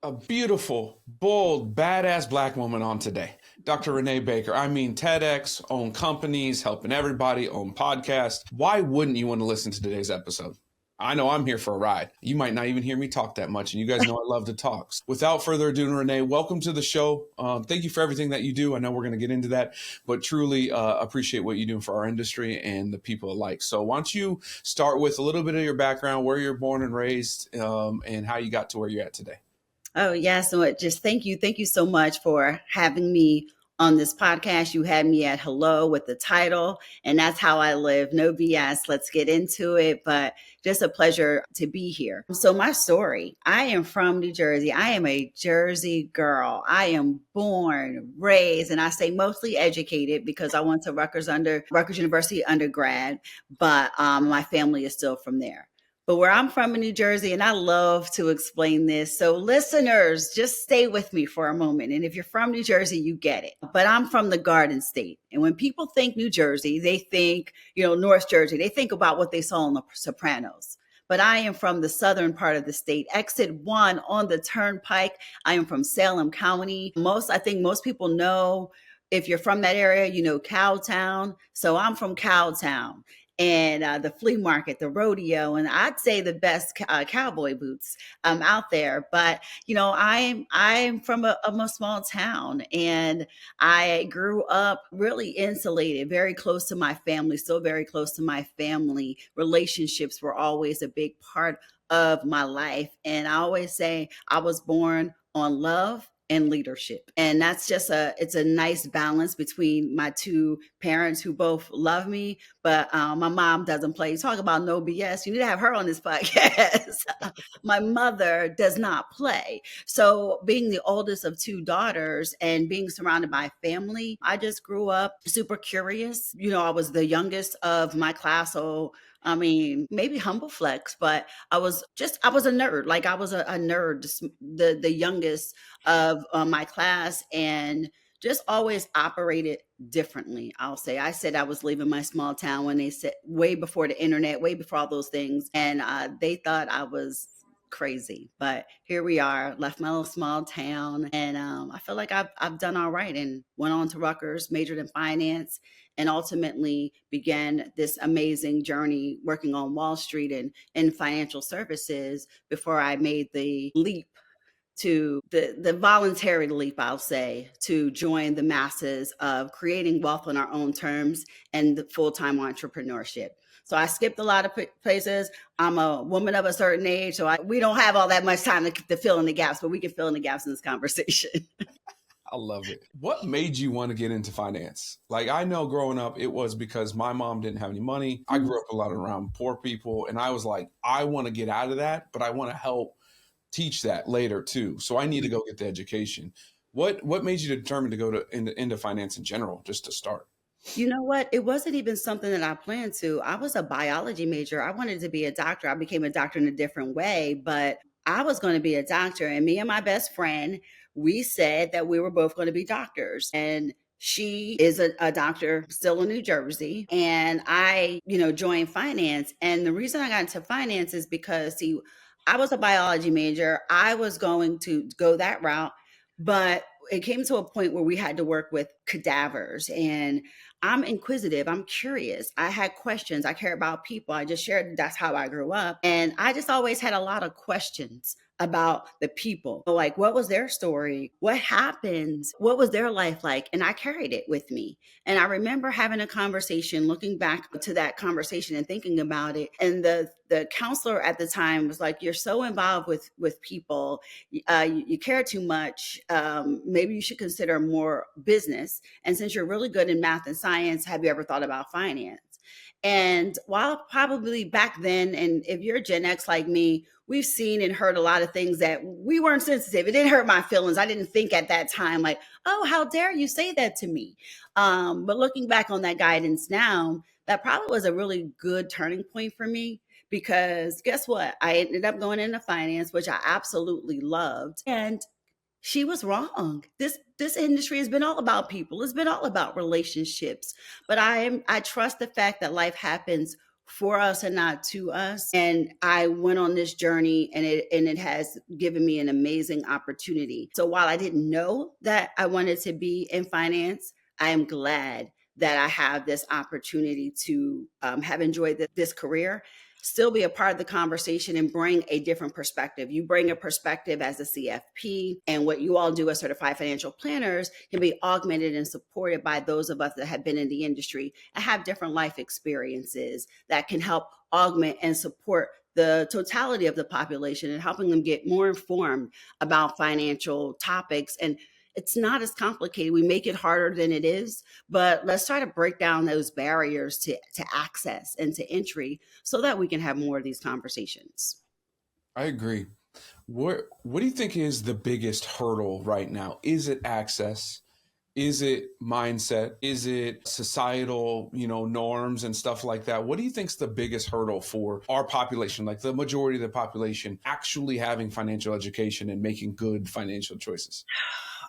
A beautiful, bold, badass black woman on today. Dr. Renee Baker. I mean, TEDx, own companies, helping everybody, own podcasts. Why wouldn't you want to listen to today's episode? I know I'm here for a ride. You might not even hear me talk that much, and you guys know I love to talk. Without further ado, Renee, welcome to the show. Thank you for everything that you do. I know we're going to get into that, but truly appreciate what you do for our industry and the people alike. So why don't you start with a little bit of your background, where you're born and raised, and how you got to where you're at today. Oh, yeah. So just thank you. Thank you so much for having me on this podcast. You had me at hello with the title, and that's how I live. No BS. Let's get into it. But just a pleasure to be here. So my story, I am from New Jersey. I am a Jersey girl. I am born, raised, and I say mostly educated because I went to Rutgers University undergrad, but my family is still from there. But where I'm from in New Jersey, and I love to explain this. So listeners, just stay with me for a moment. And if you're from New Jersey, you get it. But I'm from the Garden State. And when people think New Jersey, they think, North Jersey. They think about what they saw on The Sopranos. But I am from the southern part of the state, exit 1 on the turnpike. I am from Salem County. I think most people know, if you're from that area, you know Cowtown. So I'm from Cowtown. And the flea market, the rodeo, and I'd say the best cowboy boots out there. But I'm from a small town, and I grew up really insulated, very close to my family, still very close to my family. Relationships were always a big part of my life, and I always say I was born on love and leadership. And that's it's a nice balance between my two parents who both love me, but my mom doesn't play. Talk about no BS. You need to have her on this podcast. My mother does not play. So being the oldest of 2 daughters and being surrounded by family, I just grew up super curious. I was the youngest of my class. So maybe humble flex, but I was a nerd. Like I was a nerd, the youngest of my class, and just always operated differently. I said I was leaving my small town when they said, way before the internet, way before all those things. And they thought I was crazy, but here we are, left my little small town. And I feel like I've done all right, and went on to Rutgers, majored in finance, and ultimately began this amazing journey working on Wall Street and in financial services before I made the leap to the voluntary leap, I'll say, to join the masses of creating wealth on our own terms and the full-time entrepreneurship. So I skipped a lot of places. I'm a woman of a certain age, so we don't have all that much time to fill in the gaps, but we can fill in the gaps in this conversation. I love it. What made you want to get into finance? Like, I know growing up, it was because my mom didn't have any money. I grew up a lot around poor people, and I was like, I want to get out of that, but I want to help teach that later too. So I need to go get the education. What made you determined to go into finance in general, just to start? You know what? It wasn't even something that I planned to. I was a biology major. I wanted to be a doctor. I became a doctor in a different way, but I was going to be a doctor. And me and my best friend, we said that we were both going to be doctors. And she is a doctor still in New Jersey. And I, joined finance. And the reason I got into finance is because, see, I was a biology major. I was going to go that route, but it came to a point where we had to work with cadavers, and I'm inquisitive. I'm curious. I had questions. I care about people. I just shared that's how I grew up. And I just always had a lot of questions about the people. Like, what was their story? What happened? What was their life like? And I carried it with me. And I remember having a conversation, looking back to that conversation and thinking about it. And the counselor at the time was like, you're so involved with people. You care too much. Maybe you should consider more business. And since you're really good in math and science, have you ever thought about finance? And while probably back then, and if you're Gen X like me, we've seen and heard a lot of things that we weren't sensitive. It didn't hurt my feelings. I didn't think at that time like, oh, how dare you say that to me? But looking back on that guidance now, that probably was a really good turning point for me, because guess what? I ended up going into finance, which I absolutely loved. And she was wrong. This industry has been all about people. It's been all about relationships. But I trust the fact that life happens for us and not to us. And I went on this journey, and it has given me an amazing opportunity. So while I didn't know that I wanted to be in finance, I am glad that I have this opportunity to have enjoyed this career, still be a part of the conversation and bring a different perspective. You bring a perspective as a CFP, and what you all do as certified financial planners can be augmented and supported by those of us that have been in the industry and have different life experiences that can help augment and support the totality of the population and helping them get more informed about financial topics. And it's not as complicated. We make it harder than it is, but let's try to break down those barriers to access and to entry so that we can have more of these conversations. I agree. What do you think is the biggest hurdle right now? Is it access? Is it mindset? Is it societal, norms and stuff like that? What do you think's the biggest hurdle for our population, like the majority of the population, actually having financial education and making good financial choices?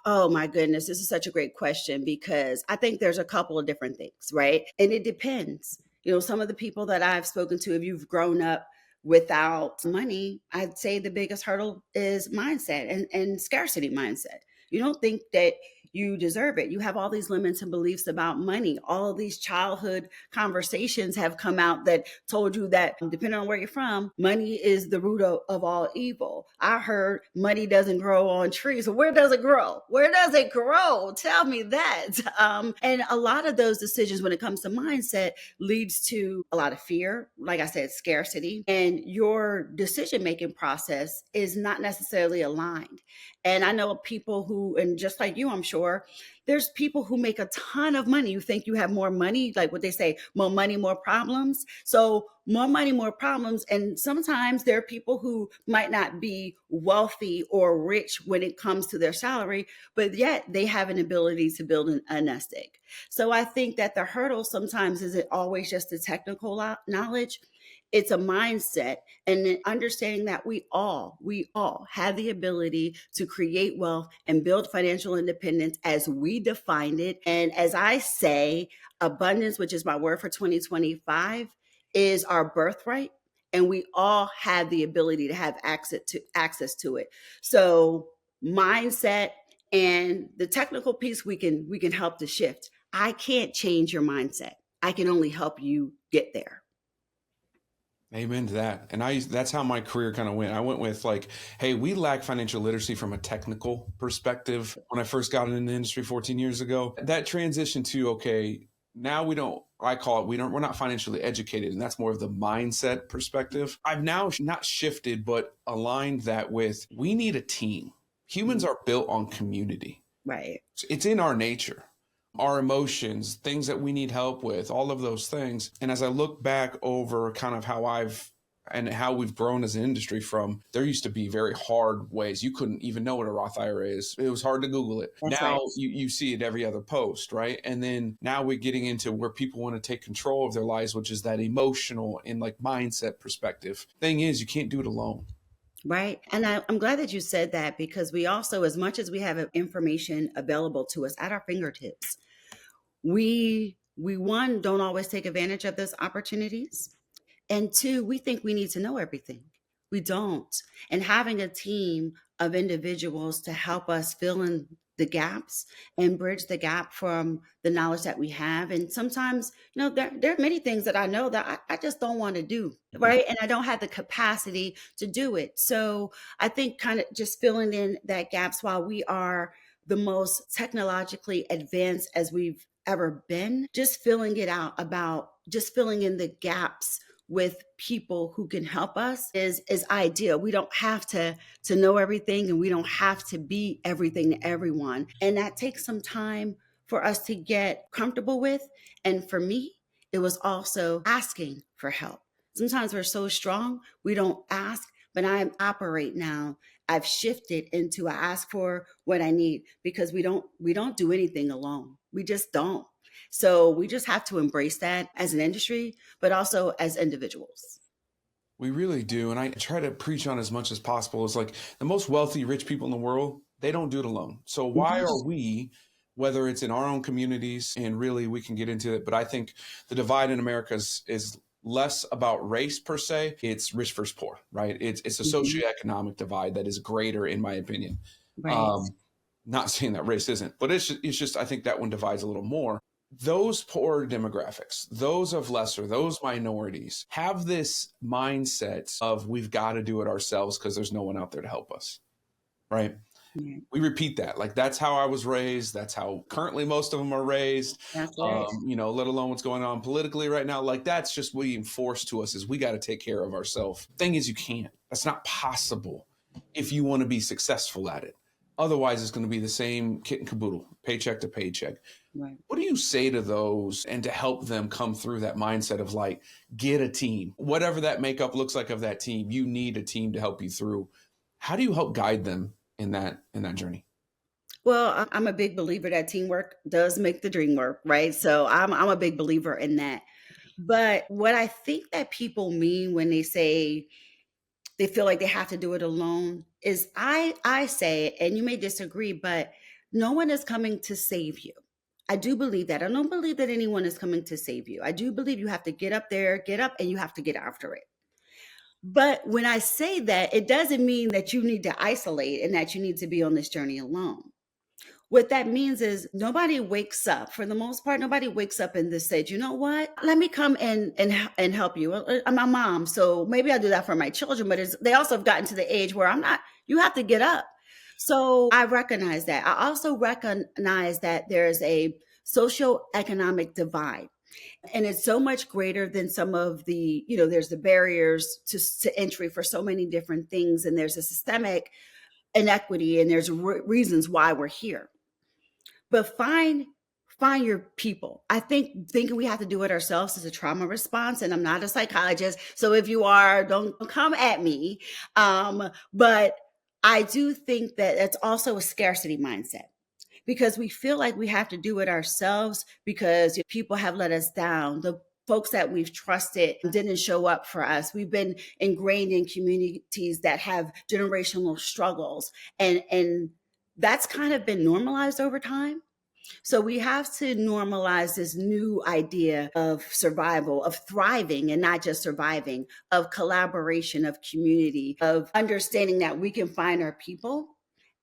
Oh my goodness, this is such a great question because I think there's a couple of different things, right? And it depends. Some of the people that I've spoken to, if you've grown up without money, I'd say the biggest hurdle is mindset and scarcity mindset. You don't think that you deserve it. You have all these limits and beliefs about money. All of these childhood conversations have come out that told you that depending on where you're from, money is the root of all evil. I heard money doesn't grow on trees. So where does it grow? Where does it grow? Tell me that. And a lot of those decisions when it comes to mindset leads to a lot of fear, like I said, scarcity, and your decision-making process is not necessarily aligned. And I know people who, and just like you, I'm sure, there's people who make a ton of money. You think you have more money, like what they say, more money, more problems. So more money, more problems. And sometimes there are people who might not be wealthy or rich when it comes to their salary, but yet they have an ability to build a nest egg. So I think that the hurdle sometimes isn't always just the technical knowledge. It's a mindset and understanding that we all have the ability to create wealth and build financial independence as we defined it. And as I say, abundance, which is my word for 2025, is our birthright. And we all have the ability to have access to it. So mindset and the technical piece, we can help to shift. I can't change your mindset. I can only help you get there. Amen to that. And that's how my career kind of went. I went with like, hey, we lack financial literacy from a technical perspective. When I first got into the industry 14 years ago, that transition to, okay, now we're not financially educated. And that's more of the mindset perspective. I've now not shifted, but aligned that with, we need a team. Humans are built on community. Right. It's in our nature. Our emotions, things that we need help with, all of those things. And as I look back over kind of how we've grown as an industry from, there used to be very hard ways. You couldn't even know what a Roth IRA is. It was hard to Google it. That's now right. you see it every other post, right? And then now we're getting into where people want to take control of their lives, which is that emotional and like mindset perspective. Thing is, you can't do it alone. Right. And I'm glad that you said that because we also, as much as we have information available to us at our fingertips, we one, don't always take advantage of those opportunities. And two, we think we need to know everything. We don't. And having a team of individuals to help us fill in the gaps and bridge the gap from the knowledge that we have. And sometimes, there are many things that I know that I just don't want to do, right? And I don't have the capacity to do it. So I think kind of just filling in that gaps while we are the most technologically advanced as we've ever been, just filling it out about just filling in the gaps with people who can help us is ideal. We don't have to know everything, and we don't have to be everything to everyone. And that takes some time for us to get comfortable with. And for me, it was also asking for help. Sometimes we're so strong, we don't ask, but I operate now. I've shifted into I ask for what I need because we don't do anything alone. We just don't. So we just have to embrace that as an industry, but also as individuals. We really do. And I try to preach on as much as possible. It's like the most wealthy, rich people in the world, they don't do it alone. So why are we, whether it's in our own communities, and really we can get into it, but I think the divide in America is less about race per se. It's rich versus poor, right? It's a socioeconomic divide that is greater, in my opinion. Right. Um, not saying that race isn't, but it's just I think that one divides a little more. Those poor demographics, those of lesser, those minorities have this mindset of we've got to do it ourselves because there's no one out there to help us, right? Right. We repeat that. Like that's how I was raised. That's how currently most of them are raised. That's it. Let alone what's going on politically right now. Like that's just what being forced to us is we got to take care of ourselves. Thing is, you can't. That's not possible if you want to be successful at it. Otherwise, it's going to be the same kit and caboodle, paycheck to paycheck. Right. What do you say to those and to help them come through that mindset of like, get a team, whatever that makeup looks like of that team, you need a team to help you through. How do you help guide them in that journey? Well, I'm a big believer that teamwork does make the dream work, right? So I'm a big believer in that. But what I think that people mean when they say they feel like they have to do it alone is I say, and you may disagree, but no one is coming to save you. I do believe that. I don't believe that anyone is coming to save you. I do believe you have to get up there, get up, and you have to get after it. But when I say that, it doesn't mean that you need to isolate and that you need to be on this journey alone. What that means is nobody wakes up, for the most part, nobody wakes up and just said, you know what, let me come and help you. Well, I'm my mom, so maybe I do that for my children, but they also have gotten to the age where I'm not, you have to get up. So I recognize that. I also recognize that there's a socioeconomic divide. And it's so much greater than some of the, there's the barriers to entry for so many different things. And there's a systemic inequity and there's reasons why we're here. But find your people. I think thinking we have to do it ourselves is a trauma response, and I'm not a psychologist, so if you are, don't come at me. But I do think that it's also a scarcity mindset because we feel like we have to do it ourselves because people have let us down. The folks that we've trusted didn't show up for us. We've been ingrained in communities that have generational struggles, and that's kind of been normalized over time. So we have to normalize this new idea of survival, of thriving and not just surviving, of collaboration, of community, of understanding that we can find our people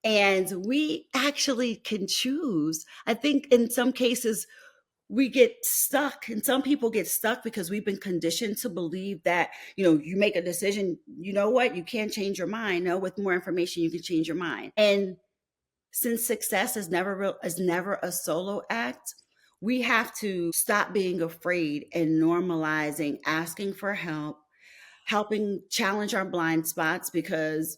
and we actually can choose. I think in some cases, we get stuck and some people get stuck because we've been conditioned to believe that, you make a decision, you know what, you can't change your mind. No, with more information, you can change your mind. And since success is never a solo act, we have to stop being afraid and normalizing asking for help, helping challenge our blind spots because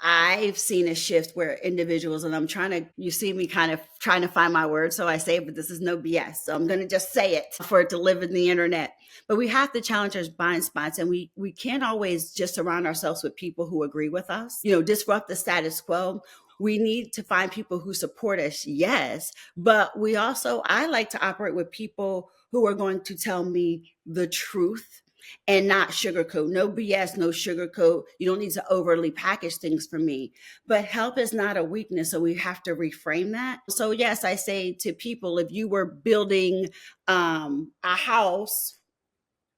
I've seen a shift where individuals, and you see me kind of trying to find my words, so I say it, but this is no BS. So I'm going to just say it for it to live in the internet. But we have to challenge our blind spots, and we can't always just surround ourselves with people who agree with us, disrupt the status quo. We need to find people who support us, yes, but I like to operate with people who are going to tell me the truth and not sugarcoat. No BS, no sugarcoat. You don't need to overly package things for me. But help is not a weakness, so we have to reframe that. So yes, I say to people, if you were building a house,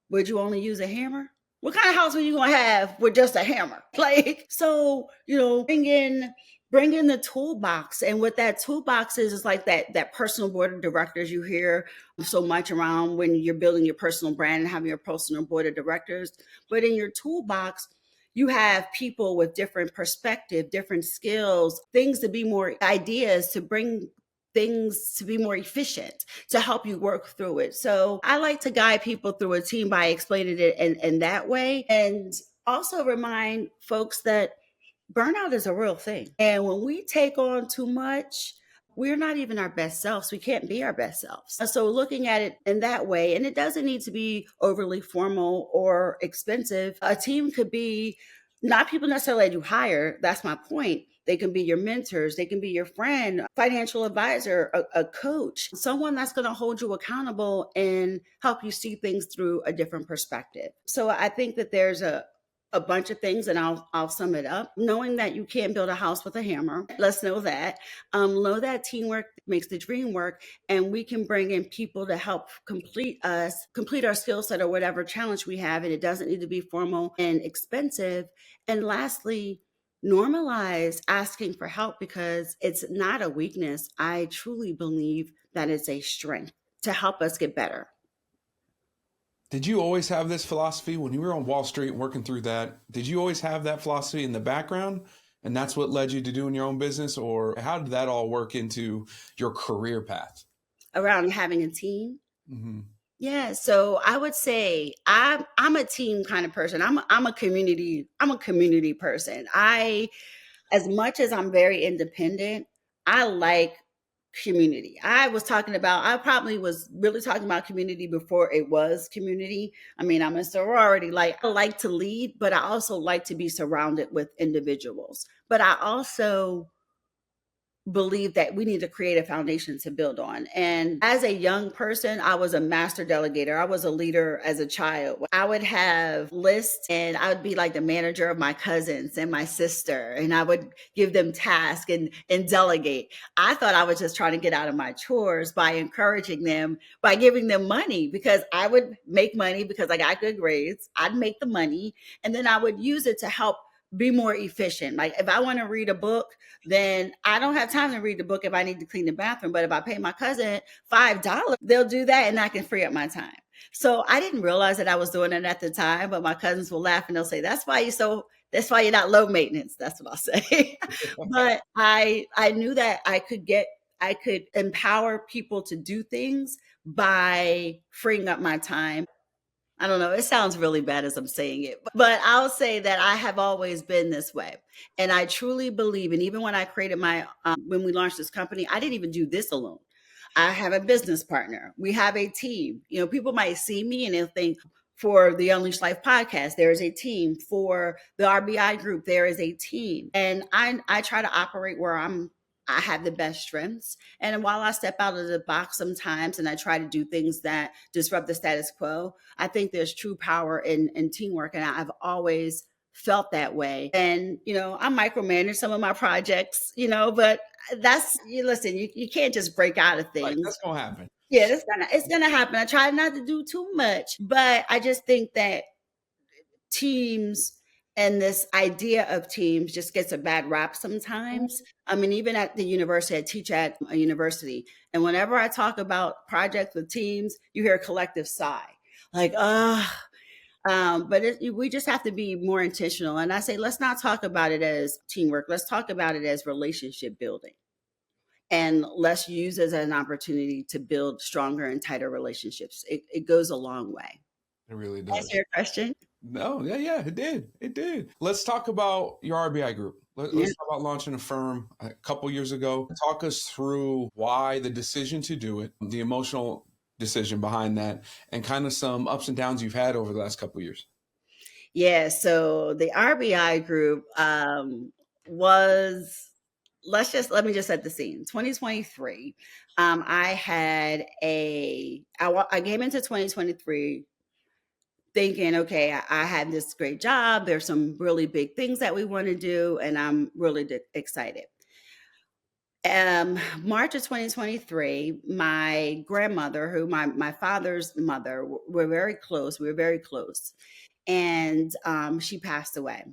would you only use a hammer? What kind of house are you going to have with just a hammer? Bring in the toolbox. And what that toolbox is like that personal board of directors you hear so much around when you're building your personal brand and having your personal board of directors. But in your toolbox, you have people with different perspective, different skills, ideas to bring things to be more efficient, to help you work through it. So I like to guide people through a team by explaining it in that way. And also remind folks that burnout is a real thing. And when we take on too much, we're not even our best selves. We can't be our best selves. So looking at it in that way, and it doesn't need to be overly formal or expensive. A team could be not people necessarily that you hire. That's my point. They can be your mentors. They can be your friend, financial advisor, a coach, someone that's going to hold you accountable and help you see things through a different perspective. So I think that there's a a bunch of things, and I'll sum it up. Knowing that you can't build a house with a hammer. Let's know that. Know that teamwork makes the dream work, and we can bring in people to help complete our skill set or whatever challenge we have, and it doesn't need to be formal and expensive. And lastly, normalize asking for help because it's not a weakness. I truly believe that it's a strength to help us get better. Did you always have this philosophy when you were on Wall Street working through that? Did you always have that philosophy in the background? And that's what led you to doing your own business? Or how did that all work into your career path? Around having a team. Mm-hmm. Yeah, so I would say I'm a team kind of person. I'm a community person. As much as I'm very independent, I like community. I probably was really talking about community before it was community. I mean, I'm a sorority. Like I like to lead, but I also like to be surrounded with individuals. But I also believe that we need to create a foundation to build on. And as a young person, I was a master delegator. I was a leader as a child. I would have lists and I would be like the manager of my cousins and my sister, and I would give them tasks and delegate. I thought I was just trying to get out of my chores by encouraging them, by giving them money because I would make money because I got good grades. I'd make the money and then I would use it to help be more efficient. Like if I want to read a book, then I don't have time to read the book if I need to clean the bathroom. But if I pay my cousin $5, they'll do that and I can free up my time. So I didn't realize that I was doing it at the time, but my cousins will laugh and they'll say, that's why you're not low maintenance. That's what I'll say. But I knew that I could empower people to do things by freeing up my time. I don't know. It sounds really bad as I'm saying it, but I'll say that I have always been this way. And I truly believe, and even when I created when we launched this company, I didn't even do this alone. I have a business partner. We have a team. You know, people might see me and they'll think for the Unleashed Life podcast, there is a team. For the RBI group, there is a team. And I try to operate where I have the best strengths. And while I step out of the box sometimes and I try to do things that disrupt the status quo, I think there's true power in teamwork. And I've always felt that way. And, you know, I micromanage some of my projects, you know, but listen, you can't just break out of Right, things. that's gonna happen. Yeah, it's gonna happen. I try not to do too much, but I just think that teams and this idea of teams just gets a bad rap sometimes. I mean, even at the university, I teach at a university, and whenever I talk about projects with teams, you hear a collective sigh, like, we just have to be more intentional. And I say, let's not talk about it as teamwork. Let's talk about it as relationship building. And let's use it as an opportunity to build stronger and tighter relationships. It goes a long way. It really That's does. your question. No, yeah, it did. It did. Let's talk about your RBI group. Yeah. Let's talk about launching a firm a couple years ago. Talk us through why the decision to do it, the emotional decision behind that, and kind of some ups and downs you've had over the last couple years. Yeah, so the RBI group was let me just set the scene. 2023, I came into 2023 thinking, okay, I had this great job. There's some really big things that we want to do, and I'm really excited. March of 2023, my grandmother, who my father's mother, we're very close. We were very close, and she passed away.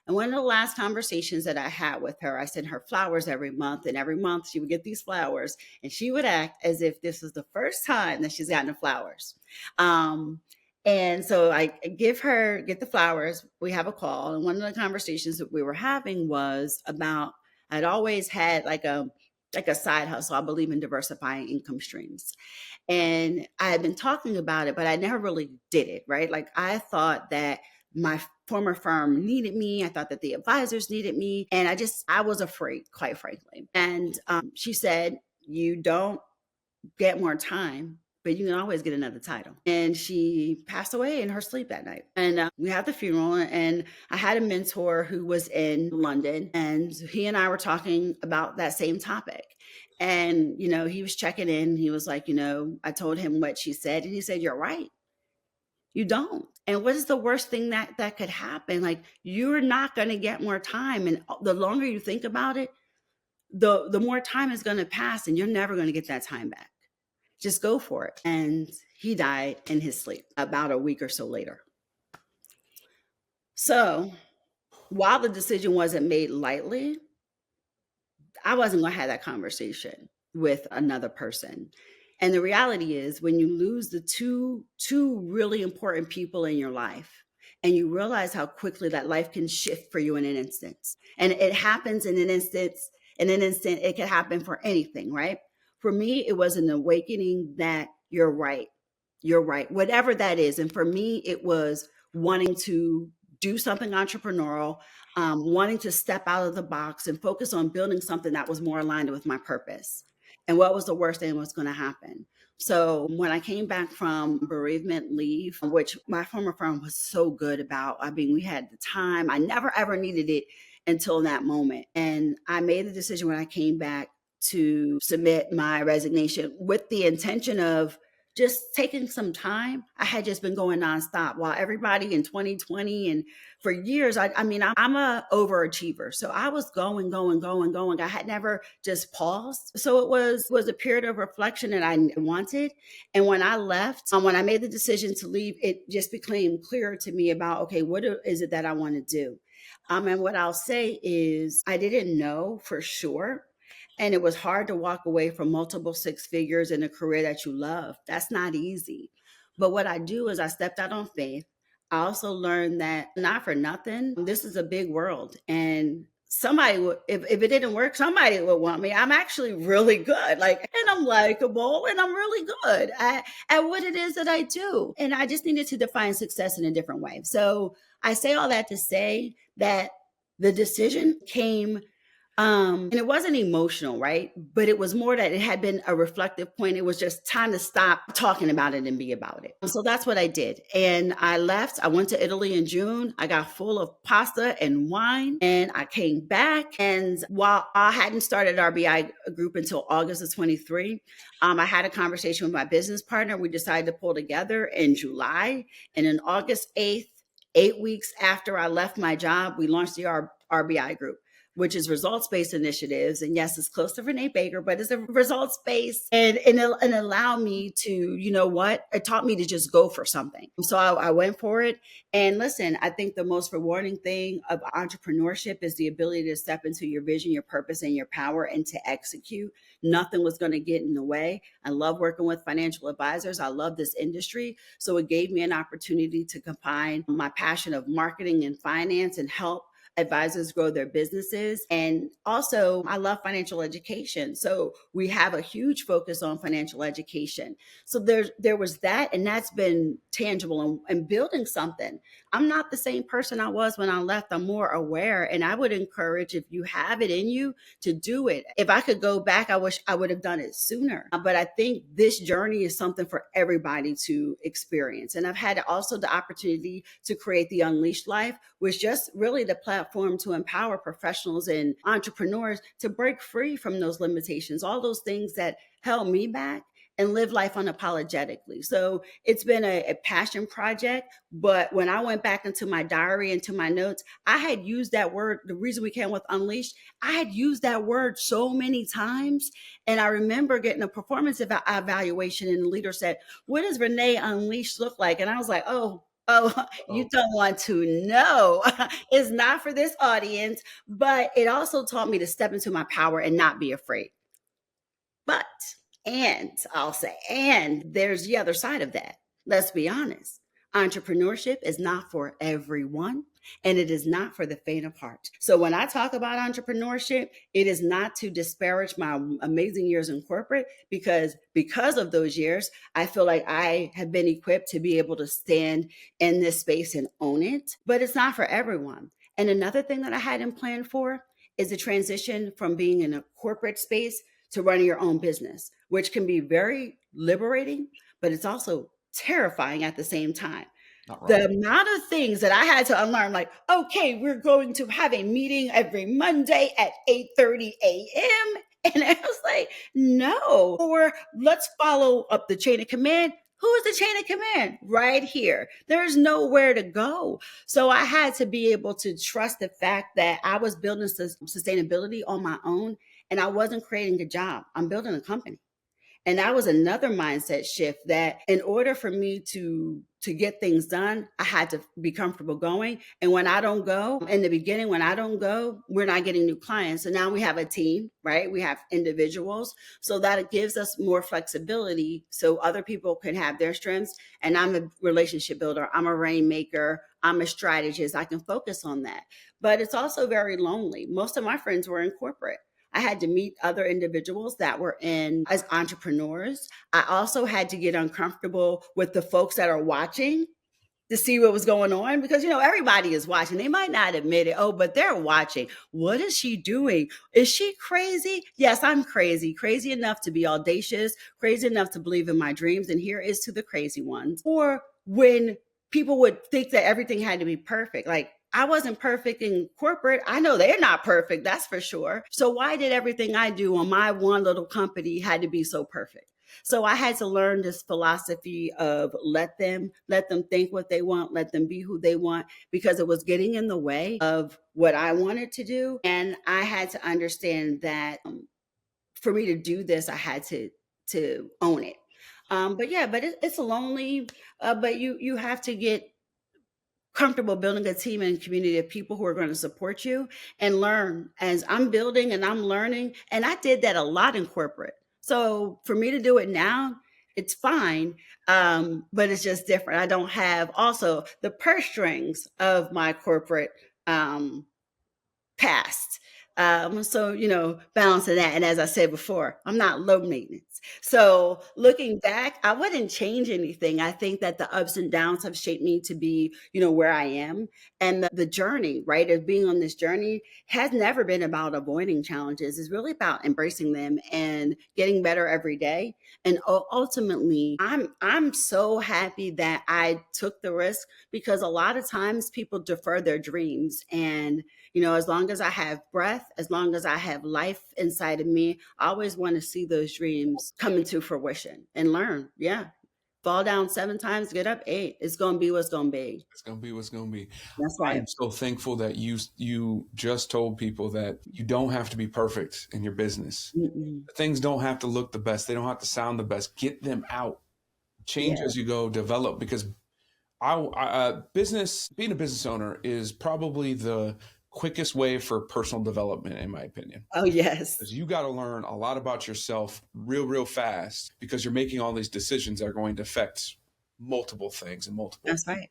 And one of the last conversations that I had with her, I sent her flowers every month, and every month she would get these flowers, and she would act as if this was the first time that she's gotten the flowers. And so I get the flowers. We have a call, and one of the conversations that we were having was about I'd always had like a side hustle. I believe in diversifying income streams. And I had been talking about it, but I never really did it, right? Like I thought that my former firm needed me. I thought that the advisors needed me. And I was afraid, quite frankly. And she said, you don't get more time, but you can always get another title. And she passed away in her sleep that night. And we had the funeral, and I had a mentor who was in London, and he and I were talking about that same topic. And, you know, he was checking in. He was like, you know, I told him what she said, and he said, you're right. You don't. And what is the worst thing that could happen? Like, you're not going to get more time. And the longer you think about it, the more time is going to pass, and you're never going to get that time back. Just go for it. And he died in his sleep about a week or so later. So while the decision wasn't made lightly, I wasn't going to have that conversation with another person. And the reality is, when you lose the two really important people in your life, and you realize how quickly that life can shift for you in an instance, and it happens in an instance, it can happen for anything, right? For me, it was an awakening that you're right. You're right. Whatever that is. And for me, it was wanting to do something entrepreneurial, wanting to step out of the box and focus on building something that was more aligned with my purpose. And what was the worst thing was going to happen? So when I came back from bereavement leave, which my former firm was so good about, I mean, we had the time. I never ever needed it until that moment. And I made the decision when I came back to submit my resignation with the intention of just taking some time. I had just been going nonstop while everybody in 2020 and for years, I'm a overachiever. So I was going. I had never just paused. So it was a period of reflection that I wanted. And when I left, when I made the decision to leave, it just became clearer to me about, okay, what is it that I want to do? And what I'll say is, I didn't know for sure. And it was hard to walk away from multiple six figures in a career that you love. That's not easy. But what I do is I stepped out on faith. I also learned that, not for nothing, this is a big world. And somebody would, if it didn't work, somebody would want me. I'm actually really good. And I'm likable, and I'm really good at what it is that I do. And I just needed to define success in a different way. So I say all that to say that the decision came, and it wasn't emotional, right? But it was more that it had been a reflective point. It was just time to stop talking about it and be about it. So that's what I did. And I left. I went to Italy in June. I got full of pasta and wine, and I came back. And while I hadn't started RBI group until August of 23, I had a conversation with my business partner. We decided to pull together in July. And on August 8th, 8 weeks after I left my job, we launched the RBI group, which is results-based initiatives. And yes, it's close to Renee Baker, but it's a results-based, and allow me to, you know what, it taught me to just go for something. So I went for it. And listen, I think the most rewarding thing of entrepreneurship is the ability to step into your vision, your purpose, and your power, and to execute. Nothing was going to get in the way. I love working with financial advisors. I love this industry. So it gave me an opportunity to combine my passion of marketing and finance and help advisors grow their businesses. And also, I love financial education. So we have a huge focus on financial education. So there was that, and that's been tangible and building something. I'm not the same person I was when I left. I'm more aware, and I would encourage, if you have it in you, to do it. If I could go back, I wish I would have done it sooner. But I think this journey is something for everybody to experience. And I've had also the opportunity to create the Unleashed Life, which just really the platform to empower professionals and entrepreneurs to break free from those limitations, all those things that held me back, and live life unapologetically. So it's been a passion project. But when I went back into my diary, into my notes, I had used that word. The reason we came with Unleashed, I had used that word so many times. And I remember getting a performance evaluation, and the leader said, "What does Renee Unleashed look like?" And I was like, oh, you don't want to know. It's not for this audience. But it also taught me to step into my power and not be afraid. But, and I'll say, and there's the other side of that. Let's be honest. Entrepreneurship is not for everyone, and it is not for the faint of heart. So when I talk about entrepreneurship, it is not to disparage my amazing years in corporate, because of those years, I feel like I have been equipped to be able to stand in this space and own it. But it's not for everyone. And another thing that I hadn't planned for is the transition from being in a corporate space to running your own business, which can be very liberating, but it's also terrifying at the same time. The amount of things that I had to unlearn, like, okay, we're going to have a meeting every Monday at 8:30 a.m. And I was like, no. Or let's follow up the chain of command. Who is the chain of command? Right here. There's nowhere to go. So I had to be able to trust the fact that I was building sustainability on my own, and I wasn't creating a job. I'm building a company. And that was another mindset shift, that in order for me to get things done, I had to be comfortable going. And when I don't go, in the beginning, when I don't go, we're not getting new clients. So now we have a team, right? We have individuals. So that it gives us more flexibility so other people can have their strengths. And I'm a relationship builder, I'm a rainmaker, I'm a strategist. I can focus on that. But it's also very lonely. Most of my friends were in corporate. I had to meet other individuals that were in as entrepreneurs. I also had to get uncomfortable with the folks that are watching to see what was going on, because everybody is watching. They might not admit it. Oh, but they're watching. What is she doing? Is she crazy? Yes, I'm crazy enough to be audacious, crazy enough to believe in my dreams. And here is to the crazy ones. Or when people would think that everything had to be perfect, like I wasn't perfect in corporate. I know they're not perfect, that's for sure. So why did everything I do on my one little company had to be so perfect? So I had to learn this philosophy of let them think what they want, let them be who they want, because it was getting in the way of what I wanted to do. And I had to understand that for me to do this, I had to own it. It's lonely. But you have to get comfortable building a team and community of people who are going to support you and learn as I'm building and I'm learning. And I did that a lot in corporate. So for me to do it now, it's fine. But it's just different. I don't have also the purse strings of my corporate past. Balancing that. And as I said before, I'm not low maintenance. So looking back, I wouldn't change anything. I think that the ups and downs have shaped me to be, where I am. And the journey, right, of being on this journey has never been about avoiding challenges. It's really about embracing them and getting better every day. And ultimately, I'm so happy that I took the risk, because a lot of times people defer their dreams. And as long as I have breath, as long as I have life inside of me, I always want to see those dreams come into fruition and learn. Yeah. Fall down 7 times, get up 8. It's going to be what's going to be. It's gonna be what's gonna be. That's I'm right. so thankful that you just told people that you don't have to be perfect in your business. Mm-mm. Things don't have to look the best. They don't have to sound the best. Get them out. Change Yeah. as you go. Develop, because business, being a business owner is probably the quickest way for personal development, in my opinion. Oh, yes. Because you got to learn a lot about yourself real fast, because you're making all these decisions that are going to affect multiple things and multiple. That's right.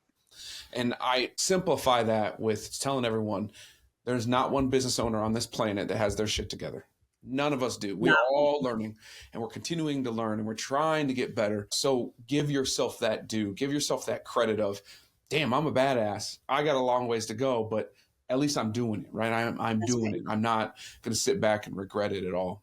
And I simplify that with telling everyone there's not one business owner on this planet that has their shit together. None of us do. We No. are all learning, and we're continuing to learn, and we're trying to get better. So give yourself that due. Give yourself that credit of, damn, I'm a badass. I got a long ways to go, but at least I'm doing it, right? I'm That's doing right. it. I'm not going to sit back and regret it at all.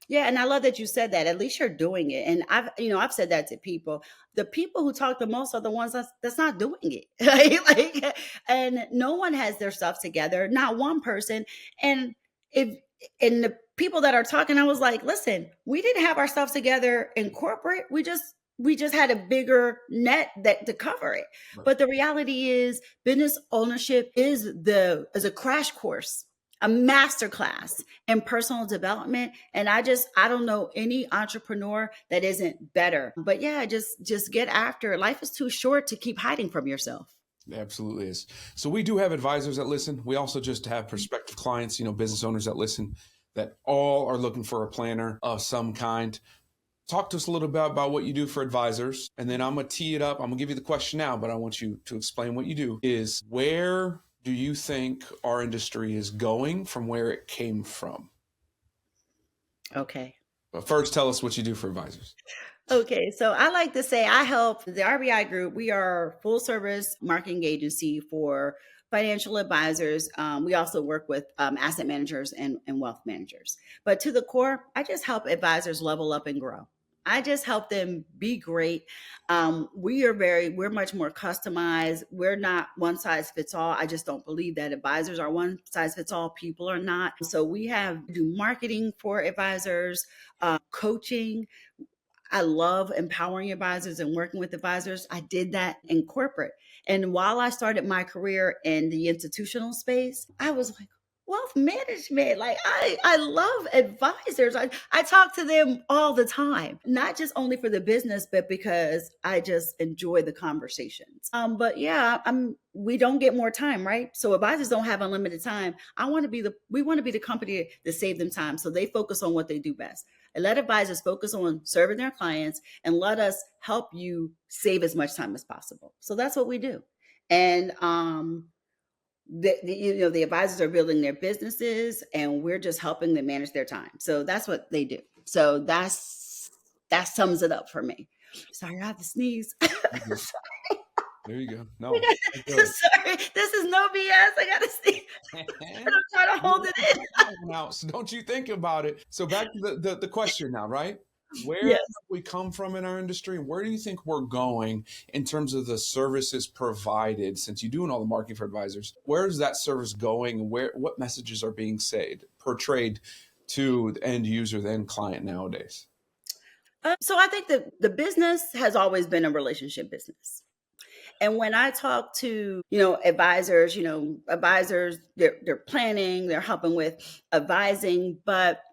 Yeah, and I love that you said that. At least you're doing it. And I've said that to people. The people who talk the most are the ones that's not doing it. And no one has their stuff together, not one person. And if and the people that are talking, I was like, listen, we didn't have our stuff together in corporate. We just had a bigger net that to cover it. Right. But the reality is business ownership is a crash course, a master class in personal development. And I don't know any entrepreneur that isn't better. But yeah, just get after it. Life is too short to keep hiding from yourself. It absolutely is. So we do have advisors that listen. We also just have prospective clients, business owners that listen, that all are looking for a planner of some kind. Talk to us a little bit about what you do for advisors, and then I'm going to tee it up. I'm going to give you the question now, but I want you to explain what you do. Is where do you think our industry is going from where it came from? Okay. But first, tell us what you do for advisors. Okay, so I like to say I help the RBI Group. We are a full service marketing agency for financial advisors. We also work with asset managers and wealth managers. But to the core, I just help advisors level up and grow. I just help them be great. We're much more customized. We're not one size fits all. I just don't believe that advisors are one size fits all. People are not. So we do marketing for advisors, coaching. I love empowering advisors and working with advisors. I did that in corporate. And while I started my career in the institutional space, I was like, wealth management. Like I love advisors. I talk to them all the time, not just only for the business, but because I just enjoy the conversations. But yeah, we don't get more time, right? So advisors don't have unlimited time. We want to be the company that save them time. So they focus on what they do best. And let advisors focus on serving their clients and let us help you save as much time as possible. So that's what we do. And the advisors are building their businesses and we're just helping them manage their time. So that's what they do. So that sums it up for me. Sorry, I have to sneeze. There you go. No, Sorry, this is no BS. I gotta sneeze. I'm trying to hold it in. Now, so don't you think about it. So back to the question now, right? Where Yes. have we come from in our industry? Where do you think we're going in terms of the services provided? Since you're doing all the marketing for advisors, where is that service going? What messages are being portrayed to the end user, the end client nowadays? So I think that the business has always been a relationship business. And when I talk to, advisors, they're planning, they're helping with advising, but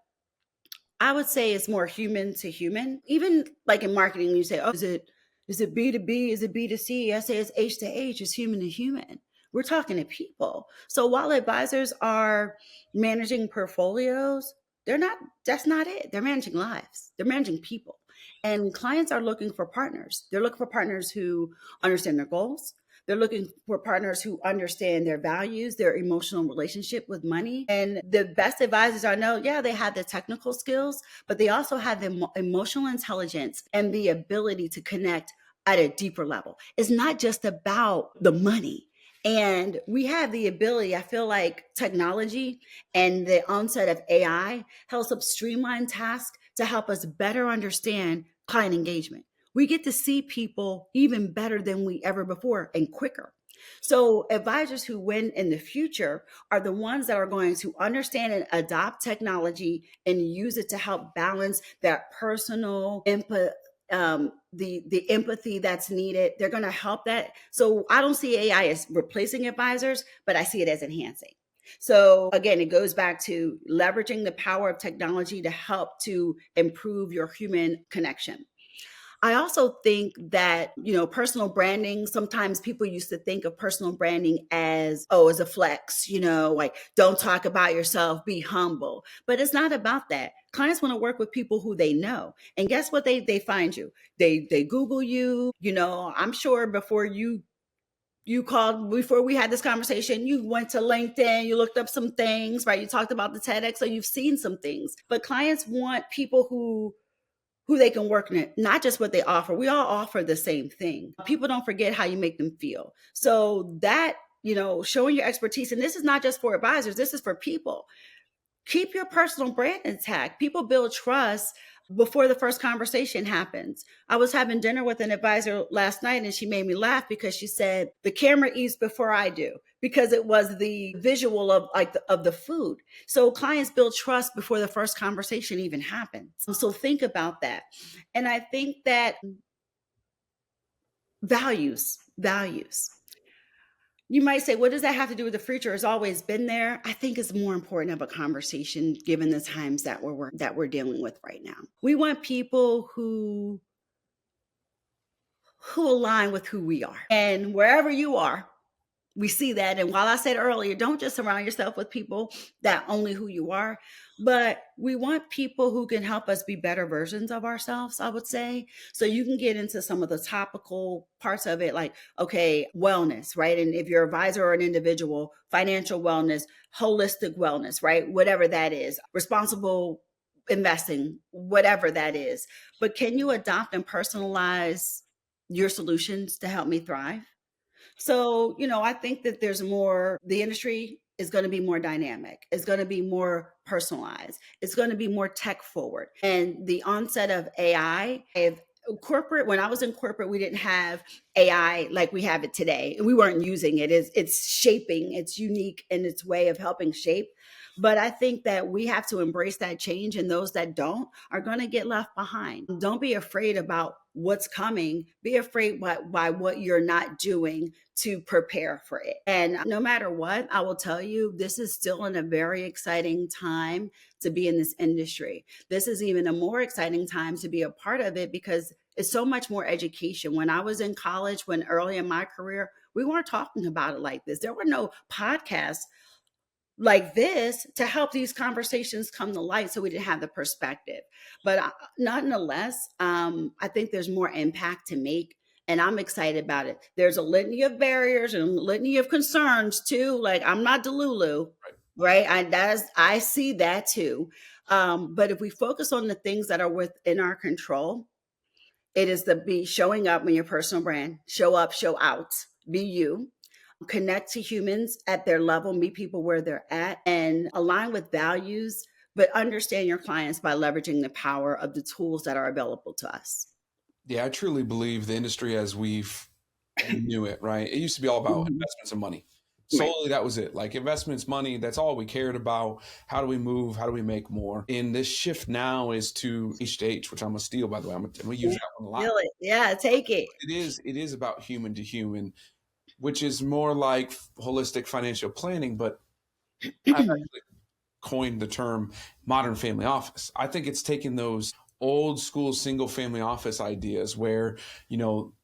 I would say it's more human to human. Even like in marketing, you say, "Oh, is it B to B? Is it B to C?" I say it's H to H. It's human to human. We're talking to people. So while advisors are managing portfolios, they're not. That's not it. They're managing lives. They're managing people. And clients are looking for partners. They're looking for partners who understand their goals. They're looking for partners who understand their values, their emotional relationship with money. And the best advisors I know, yeah, they have the technical skills, but they also have the emotional intelligence and the ability to connect at a deeper level. It's not just about the money. And we have the ability, I feel like technology and the onset of AI helps us streamline tasks to help us better understand client engagement. We get to see people even better than we ever before and quicker. So advisors who win in the future are the ones that are going to understand and adopt technology and use it to help balance that personal input, the empathy that's needed. They're going to help that. So I don't see AI as replacing advisors, but I see it as enhancing. So again, it goes back to leveraging the power of technology to help to improve your human connection. I also think that, personal branding, sometimes people used to think of personal branding as, oh, as a flex, like don't talk about yourself, be humble. But it's not about that. Clients want to work with people who they know. And guess what they find you? They Google you, I'm sure you called before we had this conversation, you went to LinkedIn, you looked up some things, right? You talked about the TEDx, so you've seen some things. But clients want people who they can work in, not just what they offer. We all offer the same thing. People don't forget how you make them feel. So that, showing your expertise, and this is not just for advisors, this is for people. Keep your personal brand intact. People build trust before the first conversation happens. I was having dinner with an advisor last night and she made me laugh because she said the camera eats before I do, because it was the visual of the food. So clients build trust before the first conversation even happens. So think about that. And I think that values. You might say, what does that have to do with the future? It's always been there. I think it's more important of a conversation given the times that we're dealing with right now. We want people who align with who we are. And wherever you are, we see that. And while I said earlier, don't just surround yourself with people that only who you are, but we want people who can help us be better versions of ourselves, I would say. So you can get into some of the topical parts of it, like, okay, wellness, right? And if you're an advisor or an individual, financial wellness, holistic wellness, right? Whatever that is, responsible investing, whatever that is. But can you adopt and personalize your solutions to help me thrive? So, I think that the industry is going to be more dynamic. It's going to be more personalized. It's going to be more tech forward. And the onset of AI, when I was in corporate, we didn't have AI like we have it today. We weren't using it. It's shaping, it's unique in its way of helping shape. But I think that we have to embrace that change, and those that don't are going to get left behind. Don't be afraid about what's coming. Be afraid by what you're not doing to prepare for it. And no matter what, I will tell you, this is still in a very exciting time to be in this industry. This is even a more exciting time to be a part of it because it's so much more education. When I was in college, when early in my career, we weren't talking about it like this. There were no podcasts like this to help these conversations come to light, so we didn't have the perspective. But nonetheless, I think there's more impact to make, and I'm excited about it. There's a litany of barriers and a litany of concerns too. Like, I'm not Delulu, right? I see that too. But if we focus on the things that are within our control, it is the be showing up in your personal brand, show up, show out, be you, connect to humans at their level, meet people where they're at, and align with values, but understand your clients by leveraging the power of the tools that are available to us. Yeah, I truly believe the industry as we knew it, right? It used to be all about Mhm. investments and money. Right. Solely, that was it. Like investments, money, that's all we cared about. How do we move? How do we make more? And this shift now is to H, which I'm gonna steal, by the way. I'm gonna use that one a lot. Feel it. Yeah, take it. It is about human to human, which is more like holistic financial planning, but I've actually coined the term modern family office. I think it's taken those old school single family office ideas where, you know,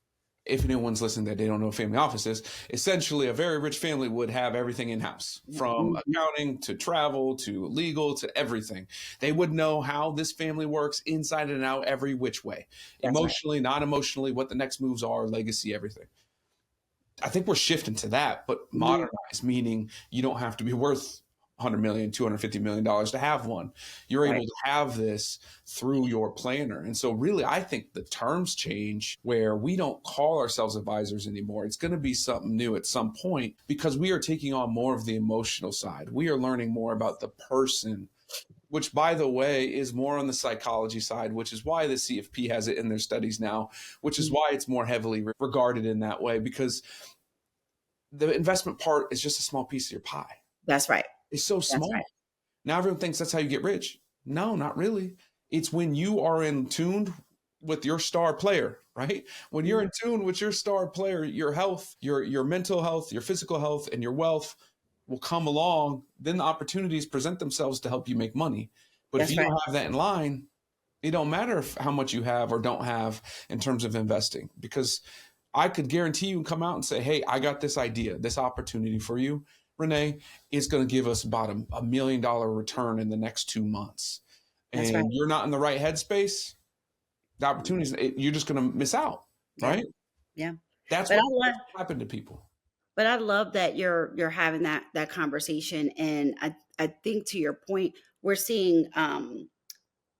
if anyone's listening that they don't know what family office is, essentially a very rich family would have everything in house, from Mhm. accounting to travel to legal to everything. They would know how this family works inside and out, every which way, That's right. emotionally, non emotionally, what the next moves are, legacy, everything. I think we're shifting to that, but Mhm. modernized, meaning you don't have to be worth 100 million, $250 million to have one. You're able Right. to have this through your planner. And so really, I think the terms change where we don't call ourselves advisors anymore. It's going to be something new at some point because we are taking on more of the emotional side. We are learning more about the person, which by the way is more on the psychology side, which is why the CFP has it in their studies now, which is Mhm. why it's more heavily regarded in that way, because the investment part is just a small piece of your pie. That's right. It's so That's right. small. Now everyone thinks that's how you get rich. No, not really. It's when you are in tuned with your star player, right? When you're Mhm. in tune with your star player, your health, your mental health, your physical health, and your wealth will come along. Then the opportunities present themselves to help you make money. But if That's you right. don't have that in line, it don't matter how much you have or don't have in terms of investing, because I could guarantee you and come out and say, hey, I got this idea, this opportunity for you, Renee, is going to give us about $1 million return in the next 2 months. That's right. And you're not in the right headspace, the opportunities, you're just going to miss out, Yeah. right? Yeah. That's But what I love happened to people. But I love that you're having that conversation, and I think to your point, we're seeing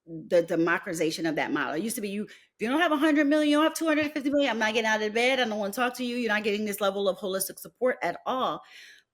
the democratization of that model. It used to be if you don't have 100 million, you don't have 250 million. I'm not getting out of bed. I don't want to talk to you. You're not getting this level of holistic support at all.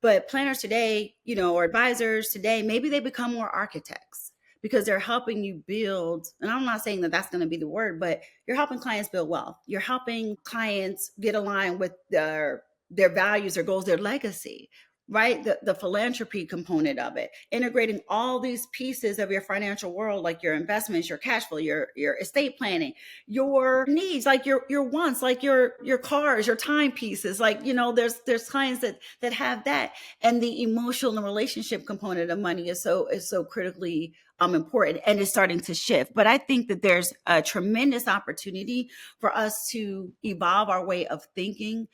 But planners today, or advisors today, maybe they become more architects because they're helping you build. And I'm not saying that that's going to be the word, but you're helping clients build wealth. You're helping clients get aligned with their values, their goals, their legacy, right? The philanthropy component of it, integrating all these pieces of your financial world, like your investments, your cash flow, your estate planning, your needs, like your wants, like your cars, your timepieces. Like, there's clients that have that. And the emotional and relationship component of money is so critically important, and it's starting to shift. But I think that there's a tremendous opportunity for us to evolve our way of thinking,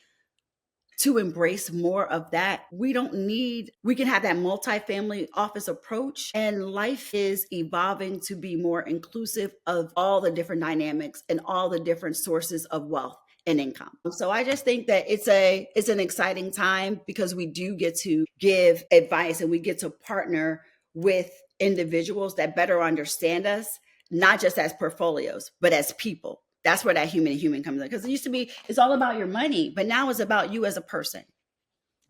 to embrace more of that. We can have that multifamily office approach, and life is evolving to be more inclusive of all the different dynamics and all the different sources of wealth and income. So I just think that it's an exciting time because we do get to give advice, and we get to partner with individuals that better understand us, not just as portfolios, but as people. That's where that human to human comes in. Because it used to be, it's all about your money, but now it's about you as a person.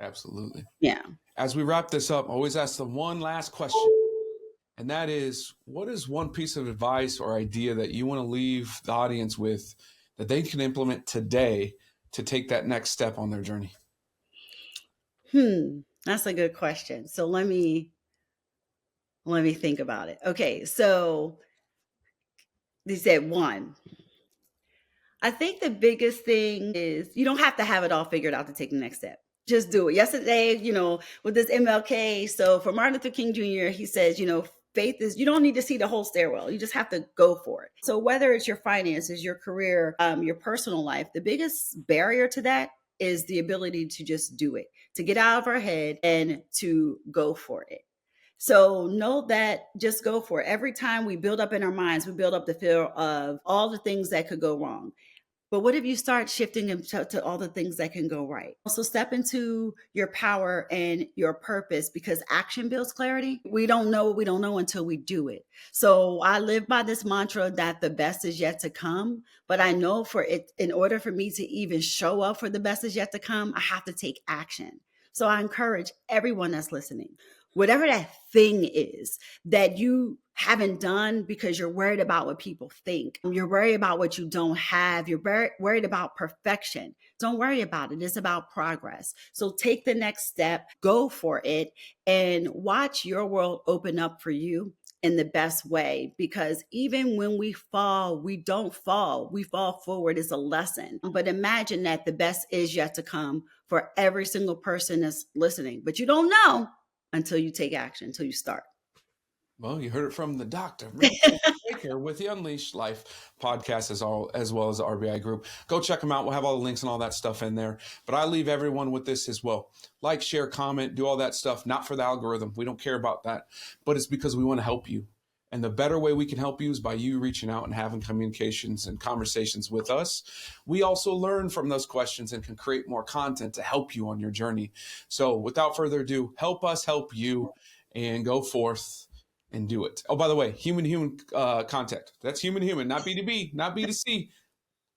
Absolutely. Yeah. As we wrap this up, I always ask the one last question. And that is, what is one piece of advice or idea that you want to leave the audience with that they can implement today to take that next step on their journey? That's a good question. So let me Let me think about it. Okay, so they said one. I think the biggest thing is you don't have to have it all figured out to take the next step. Just do it. Yesterday, with this MLK, so for Martin Luther King Jr., he says, faith is, you don't need to see the whole stairwell. You just have to go for it. So whether it's your finances, your career, your personal life, the biggest barrier to that is the ability to just do it, to get out of our head and to go for it. So know that just go for it. Every time we build up in our minds, we build up the fear of all the things that could go wrong. But what if you start shifting them to all the things that can go right? So step into your power and your purpose, because action builds clarity. We don't know what we don't know until we do it. So I live by this mantra that the best is yet to come. But I know for it, in order for me to even show up for the best is yet to come, I have to take action. So I encourage everyone that's listening, whatever that thing is that you haven't done because you're worried about what people think, you're worried about what you don't have, you're worried about perfection. Don't worry about it. It's about progress. So take the next step, go for it, and watch your world open up for you in the best way. Because even when we fall, we don't fall. We fall forward. It's a lesson. But imagine that the best is yet to come for every single person that's listening. But you don't know until you take action, until you start. Well, you heard it from the doctor, Renee Baker, with the Unleashed Life podcast, as well as the RBI group. Go check them out. We'll have all the links and all that stuff in there. But I leave everyone with this as well. Like, share, comment, do all that stuff. Not for the algorithm. We don't care about that. But it's because we want to help you. And the better way we can help you is by you reaching out and having communications and conversations with us. We also learn from those questions and can create more content to help you on your journey. So without further ado, help us help you, and go forth and do it. Oh, by the way, human-to-human contact. That's human-to-human, not B2B, not B2C.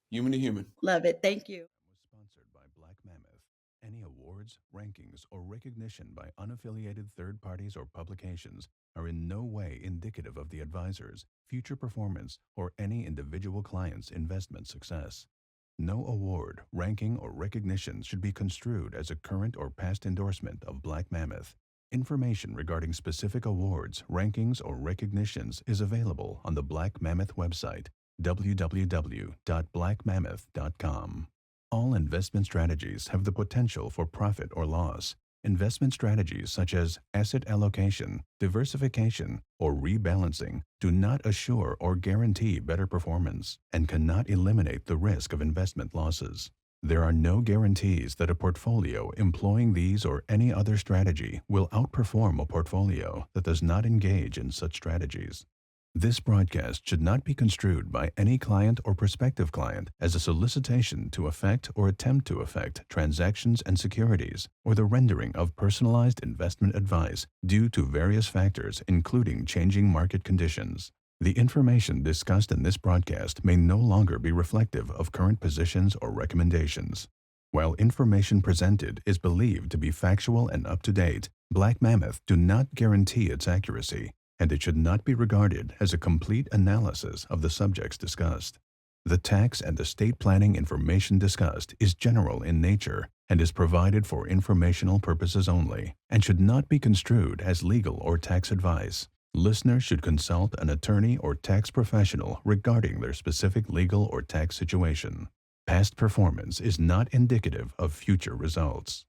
Human-to-human. Love it. Thank you. Was sponsored by Black Mammoth. Any awards, rankings, or recognition by unaffiliated third parties or publications are in no way indicative of the advisor's future performance or any individual client's investment success. No award, ranking, or recognition should be construed as a current or past endorsement of Black Mammoth. Information regarding specific awards, rankings, or recognitions is available on the Black Mammoth website, www.blackmammoth.com. All investment strategies have the potential for profit or loss. Investment strategies such as asset allocation, diversification, or rebalancing do not assure or guarantee better performance and cannot eliminate the risk of investment losses. There are no guarantees that a portfolio employing these or any other strategy will outperform a portfolio that does not engage in such strategies. This broadcast should not be construed by any client or prospective client as a solicitation to effect or attempt to effect transactions and securities, or the rendering of personalized investment advice due to various factors including changing market conditions. The information discussed in this broadcast may no longer be reflective of current positions or recommendations. While information presented is believed to be factual and up-to-date, Black Mammoth do not guarantee its accuracy, and it should not be regarded as a complete analysis of the subjects discussed. The tax and estate planning information discussed is general in nature and is provided for informational purposes only, and should not be construed as legal or tax advice. Listeners should consult an attorney or tax professional regarding their specific legal or tax situation. Past performance is not indicative of future results.